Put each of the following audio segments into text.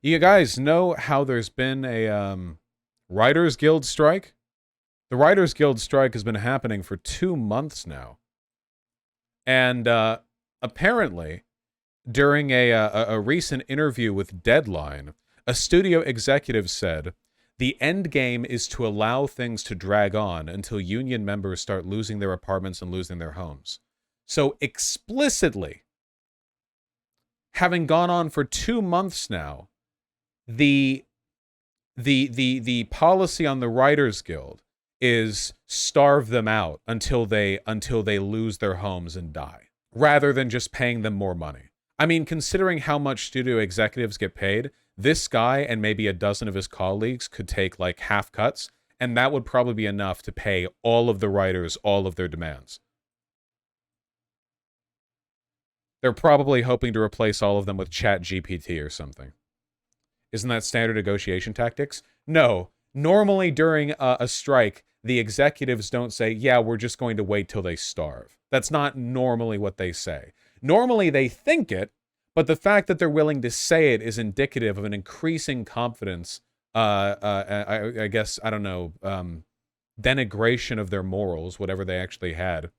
You guys know how there's been a Writers Guild strike? The Writers Guild strike has been happening for 2 months now. And apparently, during a recent interview with Deadline, a studio executive said, the end game is to allow things to drag on until union members start losing their apartments and losing their homes. So explicitly, having gone on for 2 months now, the policy on the Writers Guild is starve them out until they lose their homes and die, rather than just paying them more money. I mean, considering how much studio executives get paid, this guy and maybe a dozen of his colleagues could take like half cuts, and that would probably be enough to pay all of the writers all of their demands. They're probably hoping to replace all of them with ChatGPT or something. Isn't that standard negotiation tactics? No. Normally during a strike, the executives don't say, yeah, we're just going to wait till they starve. That's not normally what they say. Normally they think it, but the fact that they're willing to say it is indicative of an increasing confidence, I guess, I don't know, denigration of their morals, whatever they actually had,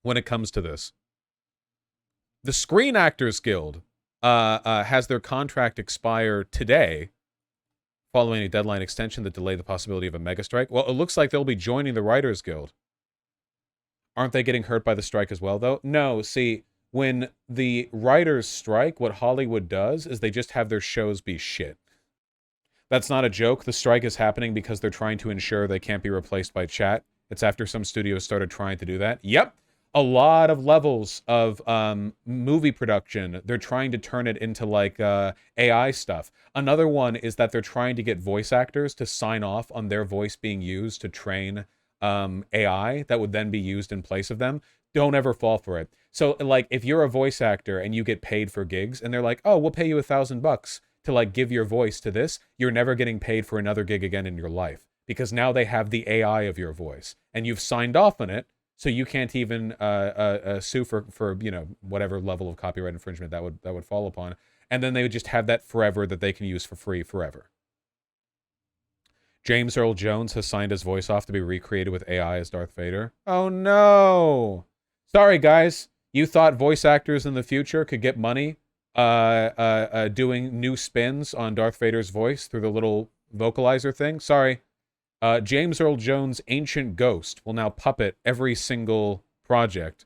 when it comes to this. The Screen Actors Guild has their contract expire today, following a deadline extension that delayed the possibility of a mega strike. Well, it looks like they'll be joining the Writers Guild. Aren't they getting hurt by the strike as well, though? No, see, when the writers strike, what Hollywood does is they just have their shows be shit. That's not a joke. The strike is happening because they're trying to ensure they can't be replaced by chat. It's after some studios started trying to do that. Yep. A lot of levels of movie production, they're trying to turn it into like AI stuff. Another one is that they're trying to get voice actors to sign off on their voice being used to train AI that would then be used in place of them. Don't ever fall for it. So like if you're a voice actor and you get paid for gigs and they're like, oh, we'll pay you $1,000 to like give your voice to this, you're never getting paid for another gig again in your life, because now they have the AI of your voice and you've signed off on it. So you can't even sue for whatever level of copyright infringement that would fall upon, and then they would just have that forever that they can use for free forever. James Earl Jones has signed his voice off to be recreated with AI as Darth Vader. Oh no! Sorry guys, you thought voice actors in the future could get money doing new spins on Darth Vader's voice through the little vocalizer thing? Sorry. James Earl Jones' Ancient Ghost will now puppet every single project.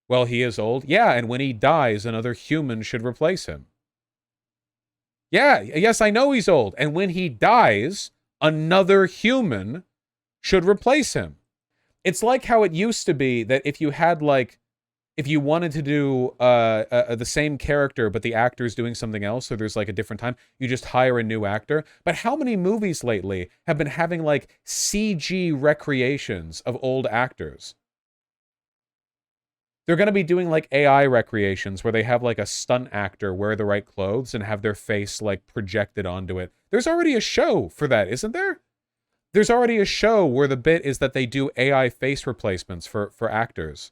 Well, he is old. Yeah, and when he dies, another human should replace him. Yeah, yes, I know he's old. And when he dies, another human should replace him. It's like how it used to be that if you had like, if you wanted to do the same character, but the actor's doing something else, so there's like a different time, you just hire a new actor. But how many movies lately have been having like CG recreations of old actors? They're going to be doing like AI recreations where they have like a stunt actor wear the right clothes and have their face like projected onto it. There's already a show for that, isn't there? There's already a show where the bit is that they do AI face replacements for actors.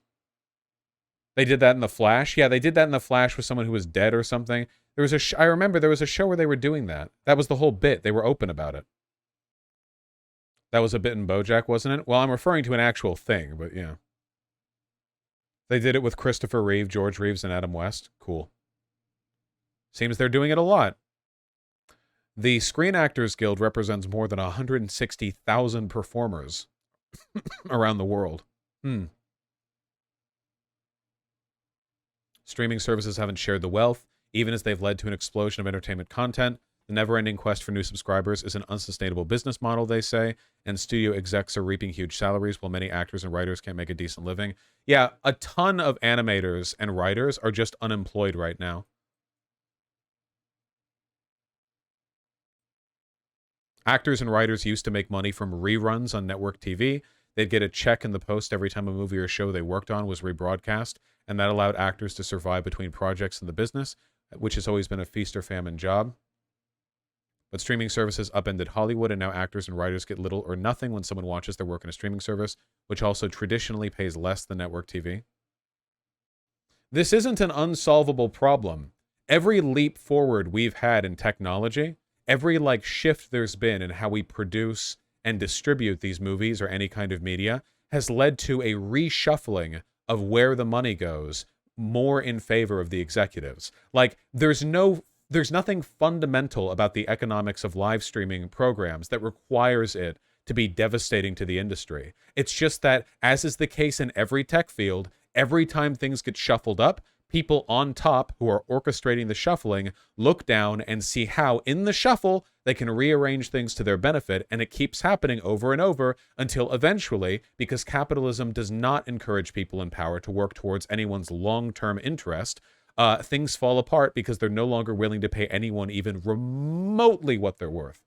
They did that in The Flash. Yeah, they did that in The Flash with someone who was dead or something. There was I remember there was a show where they were doing that. That was the whole bit. They were open about it. That was a bit in BoJack, wasn't it? Well, I'm referring to an actual thing, but yeah. They did it with Christopher Reeve, George Reeves, and Adam West. Cool. Seems they're doing it a lot. The Screen Actors Guild represents more than 160,000 performers around the world. Streaming services haven't shared the wealth, even as they've led to an explosion of entertainment content. The never-ending quest for new subscribers is an unsustainable business model, they say, and studio execs are reaping huge salaries while many actors and writers can't make a decent living. Yeah, a ton of animators and writers are just unemployed right now. Actors and writers used to make money from reruns on network TV. They'd get a check in the post every time a movie or show they worked on was rebroadcast, and that allowed actors to survive between projects in the business, which has always been a feast or famine job. But streaming services upended Hollywood, and now actors and writers get little or nothing when someone watches their work in a streaming service, which also traditionally pays less than network TV. This isn't an unsolvable problem. Every leap forward we've had in technology, every like shift there's been in how we produce and distribute these movies or any kind of media has led to a reshuffling of where the money goes more in favor of the executives. Like there's nothing fundamental about the economics of live streaming programs that requires it to be devastating to the industry. It's just that, as is the case in every tech field, every time things get shuffled up, people on top who are orchestrating the shuffling look down and see how, in the shuffle, they can rearrange things to their benefit, and it keeps happening over and over until eventually, because capitalism does not encourage people in power to work towards anyone's long-term interest, things fall apart because they're no longer willing to pay anyone even remotely what they're worth.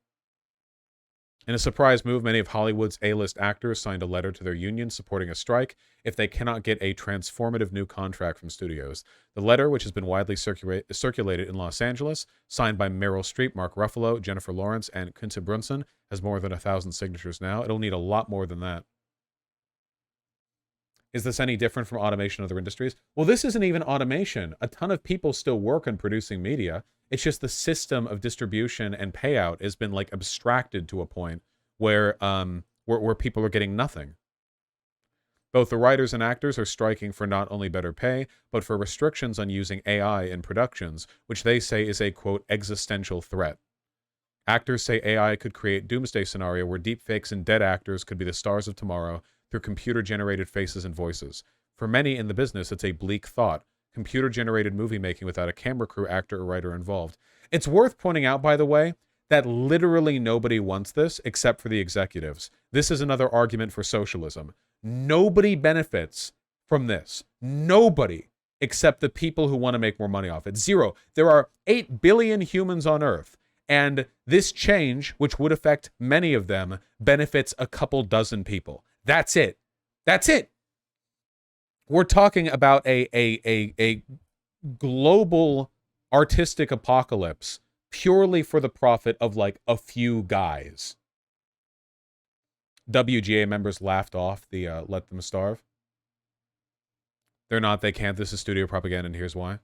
In a surprise move, many of Hollywood's A-list actors signed a letter to their union supporting a strike if they cannot get a transformative new contract from studios. The letter, which has been widely circulated in Los Angeles, signed by Meryl Streep, Mark Ruffalo, Jennifer Lawrence, and Quinta Brunson, has more than 1,000 signatures now. It'll need a lot more than that. Is this any different from automation in other industries? Well, this isn't even automation. A ton of people still work on producing media. It's just the system of distribution and payout has been like abstracted to a point where people are getting nothing. Both the writers and actors are striking for not only better pay, but for restrictions on using AI in productions, which they say is a, quote, existential threat. Actors say AI could create doomsday scenario where deepfakes and dead actors could be the stars of tomorrow through computer-generated faces and voices. For many in the business, it's a bleak thought. Computer-generated movie making without a camera crew, actor, or writer involved. It's worth pointing out, by the way, that literally nobody wants this except for the executives. This is another argument for socialism. Nobody benefits from this. Nobody except the people who want to make more money off it. Zero. There are 8 billion humans on Earth, and this change, which would affect many of them, benefits a couple dozen people. That's it. That's it. We're talking about a global artistic apocalypse purely for the profit of like a few guys. WGA members laughed off the Let Them Starve. They're not, they can't. This is studio propaganda, and here's why.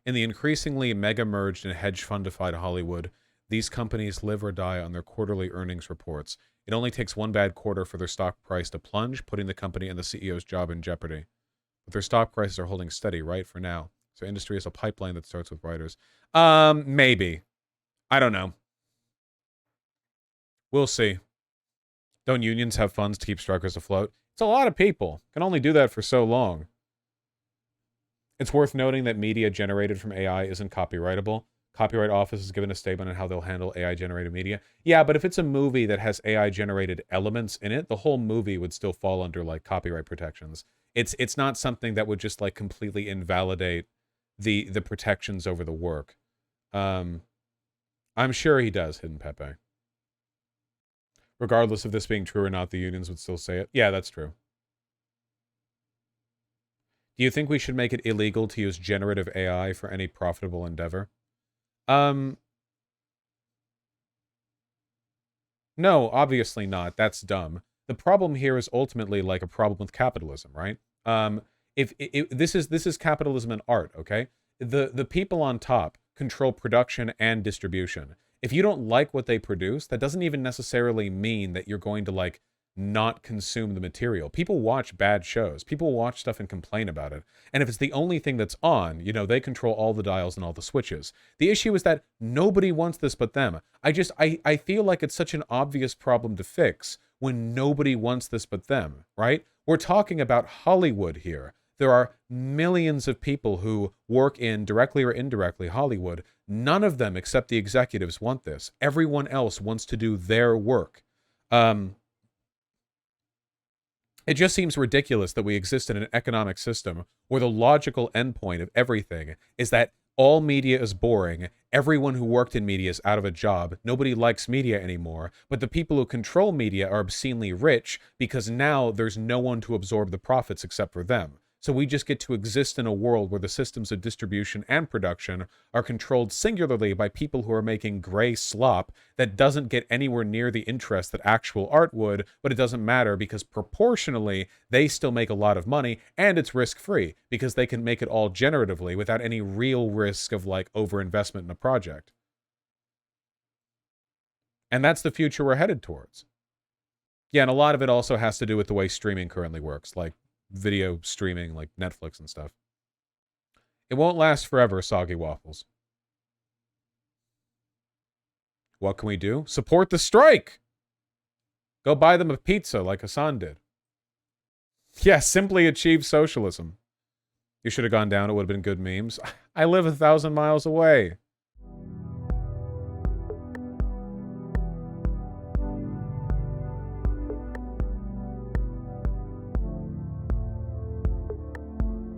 In the increasingly mega-merged and hedge fundified Hollywood, these companies live or die on their quarterly earnings reports. It only takes one bad quarter for their stock price to plunge, putting the company and the CEO's job in jeopardy. But their stock prices are holding steady, right, for now. So industry is a pipeline that starts with writers. Maybe. I don't know. We'll see. Don't unions have funds to keep strikers afloat? It's a lot of people. Can only do that for so long. It's worth noting that media generated from AI isn't copyrightable. Copyright Office has given a statement on how they'll handle AI-generated media. Yeah, but if it's a movie that has AI-generated elements in it, the whole movie would still fall under, like, copyright protections. It's not something that would just, like, completely invalidate the protections over the work. I'm sure he does, Hidden Pepe. Regardless of this being true or not, the unions would still say it. Yeah, that's true. Do you think we should make it illegal to use generative AI for any profitable endeavor? No, obviously not. That's dumb. The problem here is ultimately like a problem with capitalism, right? If this is capitalism and art, okay? The people on top control production and distribution. If you don't like what they produce, that doesn't even necessarily mean that you're going to like not consume the material. People watch bad shows. People watch stuff and complain about it. And if it's the only thing that's on, you know, they control all the dials and all the switches. The issue is that nobody wants this but them. I feel like it's such an obvious problem to fix when nobody wants this but them, right? We're talking about Hollywood here. There are millions of people who work in, directly or indirectly, Hollywood. None of them, except the executives, want this. Everyone else wants to do their work. It just seems ridiculous that we exist in an economic system where the logical endpoint of everything is that all media is boring, everyone who worked in media is out of a job, nobody likes media anymore, but the people who control media are obscenely rich because now there's no one to absorb the profits except for them. So we just get to exist in a world where the systems of distribution and production are controlled singularly by people who are making gray slop that doesn't get anywhere near the interest that actual art would, but it doesn't matter because proportionally they still make a lot of money, and it's risk-free because they can make it all generatively without any real risk of like overinvestment in a project. And that's the future we're headed towards. Yeah, and a lot of it also has to do with the way streaming currently works, like video streaming, like Netflix and stuff. It won't last forever, Soggy Waffles. What can we do? Support the strike! Go buy them a pizza like Hassan did. Yeah, simply achieve socialism. You should have gone down, it would have been good memes. I live 1,000 miles away.